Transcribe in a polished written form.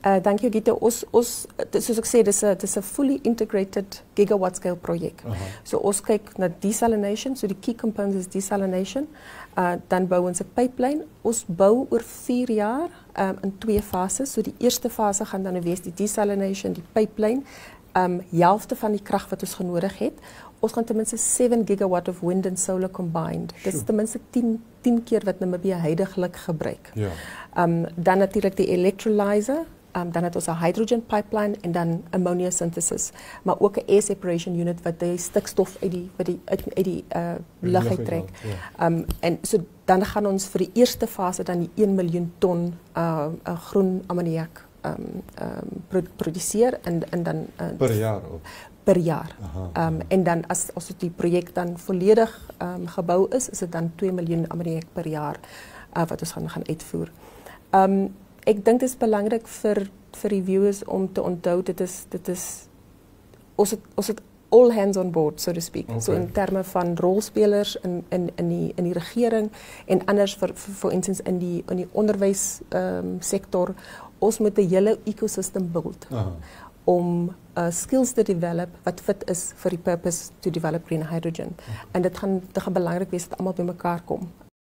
Dankie Gita. Soos ek sê, dis 'n fully integrated gigawatt scale projek. So ons kyk na desalination, so die key components is desalination. Dan bou ons 'n pipeline. Ons bou oor 4 jaar in 2 fases. So die eerste fase gaan dan wees die desalination, die pipeline, helfte van die krag wat ons genodig het. Ons gaan ten minste 7 gigawatt of wind and solar combined. Dit is ten minste 10 keer wat Namibië huidiglik gebruik. Ja. Dan natuurlijk die electrolyzer. Dan het ons 'n hydrogen pipeline en dan ammonia synthesis, maar ook 'n air separation unit wat die stikstof uit die lug uittrek. En so dan gaan ons vir die eerste fase dan die 1 miljoen ton groen ammoniak produseer en dan per jaar ook. Per jaar. En dan as die projek dan volledig gebou is dit dan 2 miljoen ammoniak per jaar wat ons gaan uitvoer. Ek dink dit is belangrik vir die viewers om te onthou dit is ons het all hands on board, so to speak. Okay. So in terme van rolspelers in die regering en anders for instance in die onderwys sektor. Ons moet 'n hele ecosystem build om skills te develop wat fit is vir die purpose to develop green hydrogen. En dit gaan belangrik wees dat almal bymekaar kom.